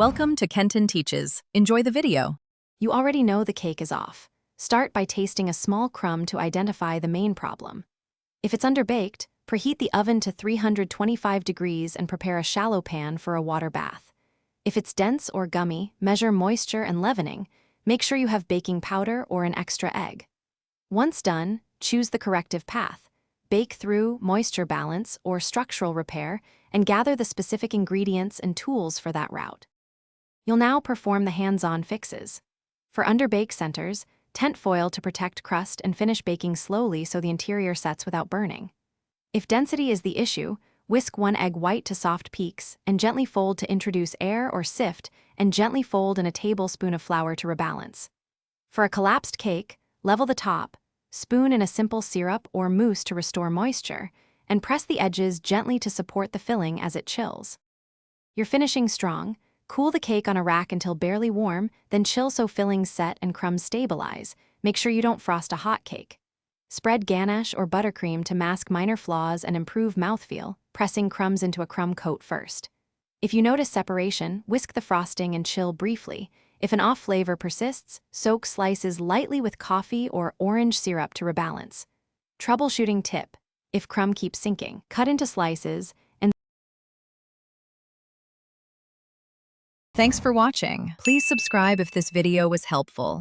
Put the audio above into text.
Welcome to Kenton Teaches. Enjoy the video. You already know the cake is off. Start by tasting a small crumb to identify the main problem. If it's underbaked, preheat the oven to 325 degrees and prepare a shallow pan for a water bath. If it's dense or gummy, measure moisture and leavening. Make sure you have baking powder or an extra egg. Once done, choose the corrective path. Bake through moisture balance or structural repair and gather the specific ingredients and tools for that route. You'll now perform the hands-on fixes. For underbake centers, tent foil to protect crust and finish baking slowly so the interior sets without burning. If density is the issue, whisk 1 egg white to soft peaks and gently fold to introduce air or sift and gently fold in a tablespoon of flour to rebalance. For a collapsed cake, level the top, spoon in a simple syrup or mousse to restore moisture, and press the edges gently to support the filling as it chills. You're finishing strong. Cool the cake on a rack until barely warm, then chill so fillings set and crumbs stabilize. Make sure you don't frost a hot cake. Spread ganache or buttercream to mask minor flaws and improve mouthfeel, pressing crumbs into a crumb coat first. If you notice separation, whisk the frosting and chill briefly. If an off flavor persists, soak slices lightly with coffee or orange syrup to rebalance. Troubleshooting tip: if crumb keeps sinking, cut into slices and Thanks for watching. Please subscribe if this video was helpful.